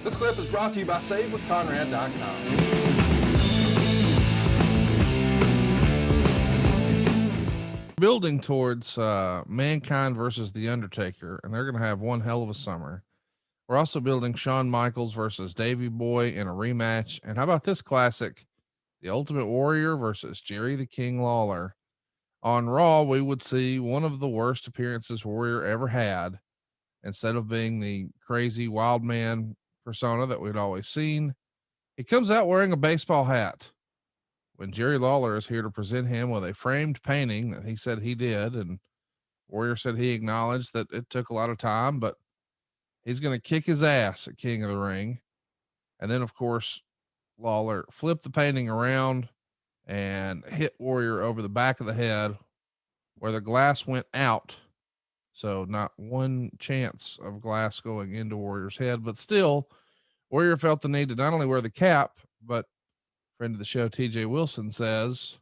This clip is brought to you by SaveWithConrad.com. Building towards Mankind versus The Undertaker, and they're going to have one hell of a summer. We're also building Shawn Michaels versus Davey Boy in a rematch. And how about this classic? The Ultimate Warrior versus Jerry the King Lawler. On Raw, we would see one of the worst appearances Warrior ever had. Instead of being the crazy wild man persona that we'd always seen, he comes out wearing a baseball hat. When Jerry Lawler is here to present him with a framed painting that he said he did, and Warrior said he acknowledged that it took a lot of time, but he's going to kick his ass at King of the Ring. And then, of course, Lawler flipped the painting around and hit Warrior over the back of the head where the glass went out. So not one chance of glass going into Warrior's head, but still Warrior felt the need to not only wear the cap, but friend of the show, TJ Wilson, says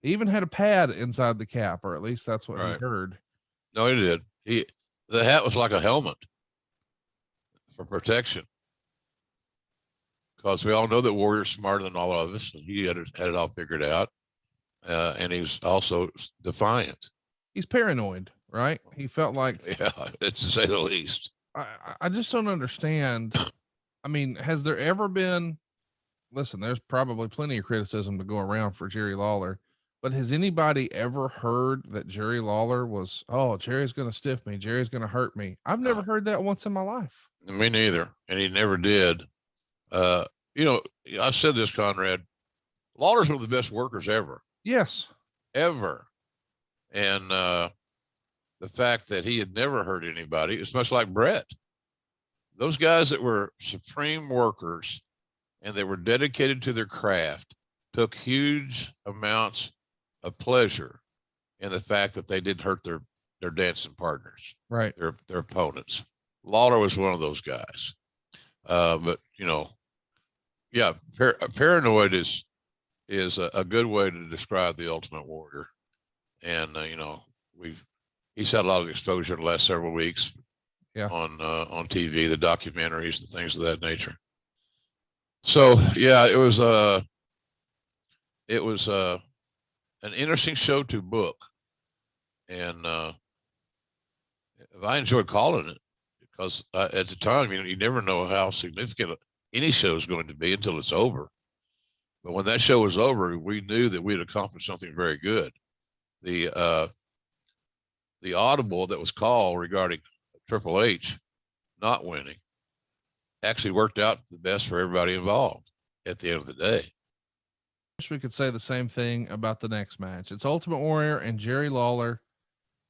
he even had a pad inside the cap, or at least that's what he heard. No, he did. The hat was like a helmet for protection. Because we all know that Warrior's smarter than all of us, and he had it all figured out. And he's also defiant. He's paranoid, right? He felt like, yeah, it's to say the least. I just don't understand. I mean, has there ever been, listen, there's probably plenty of criticism to go around for Jerry Lawler, but has anybody ever heard that Jerry Lawler was, oh, Jerry's going to stiff me, Jerry's going to hurt me? I've never heard that once in my life. Me neither. And he never did. You know, I said this, Conrad, Lawler's one of the best workers ever. Yes. Ever. And the fact that he had never hurt anybody, it's much like Brett. Those guys that were supreme workers and they were dedicated to their craft took huge amounts of pleasure in the fact that they didn't hurt their dancing partners, right? Their opponents. Lawler was one of those guys. But you know, yeah, paranoid is a good way to describe the Ultimate Warrior. And you know, he's had a lot of exposure the last several weeks. Yeah. On TV, the documentaries and things of that nature. So yeah, it was an interesting show to book, and I enjoyed calling it because at the time, you never know how significant any show is going to be until it's over. But when that show was over, we knew that we had accomplished something very good. The audible that was called regarding Triple H not winning actually worked out the best for everybody involved at the end of the day. I wish we could say the same thing about the next match. It's Ultimate Warrior and Jerry Lawler.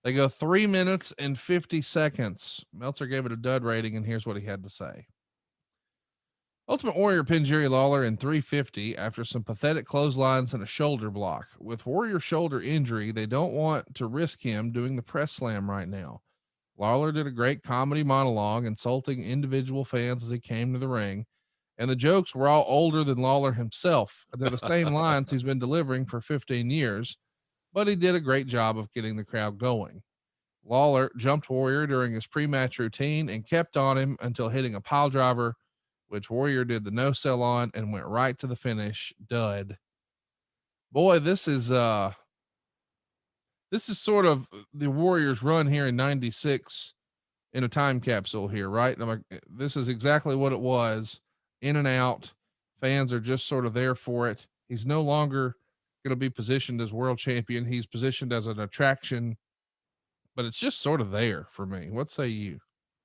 They go 3 minutes and 50 seconds. Meltzer gave it a dud rating, and here's what he had to say. Ultimate Warrior pinned Jerry Lawler in 350 after some pathetic clotheslines and a shoulder block. With Warrior's shoulder injury, they don't want to risk him doing the press slam right now. Lawler did a great comedy monologue, insulting individual fans as he came to the ring, and the jokes were all older than Lawler himself. They're the same lines he's been delivering for 15 years, but he did a great job of getting the crowd going. Lawler jumped Warrior during his pre-match routine and kept on him until hitting a pile driver, which Warrior did the no-sell on and went right to the finish. Dud. Boy, this is sort of the Warriors run here in 96 in a time capsule here, right? I'm like, this is exactly what it was, in and out. Fans are just sort of there for it. He's no longer going to be positioned as world champion. He's positioned as an attraction, but it's just sort of there for me. What say you?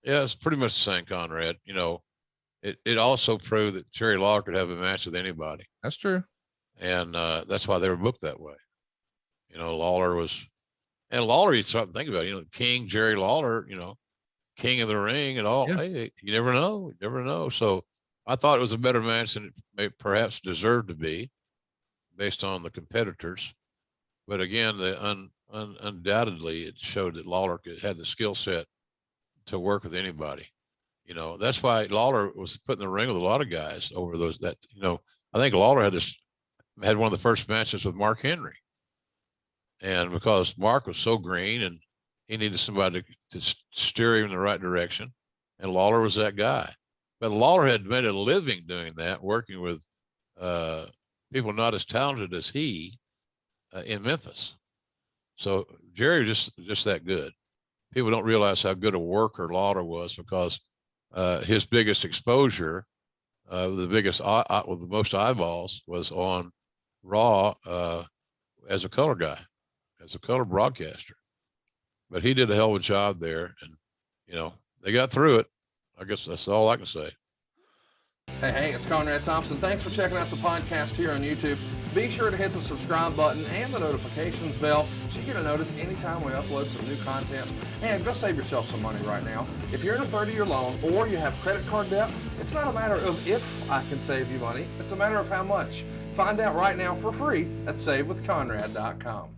Yeah, it's pretty much the same, Conrad. You know, it also proved that Jerry Lawler could have a match with anybody. That's true. And that's why they were booked that way. You know, Lawler, you start to think about it, you know, King Jerry Lawler, you know, king of the ring and all. Yeah. Hey, you never know. So I thought it was a better match than it may perhaps deserved to be based on the competitors. But again, undoubtedly it showed that Lawler had the skill set to work with anybody. You know, that's why Lawler was put in the ring with a lot of guys over those that, you know, I think Lawler had one of the first matches with Mark Henry. And because Mark was so green and he needed somebody to steer him in the right direction, and Lawler was that guy. But Lawler had made a living doing that, working with people not as talented as he in Memphis. So Jerry was just that good. People don't realize how good a worker Lawler was, because his biggest exposure, with the most eyeballs, was on Raw as a color guy, as a color broadcaster. But he did a hell of a job there, and they got through it. I guess that's all I can say. Hey, it's Conrad Thompson. Thanks for checking out the podcast here on YouTube. Be sure to hit the subscribe button and the notifications bell so you get a notice anytime we upload some new content. And go save yourself some money right now. If you're in a 30-year loan or you have credit card debt, it's not a matter of if I can save you money. It's a matter of how much. Find out right now for free at SaveWithConrad.com.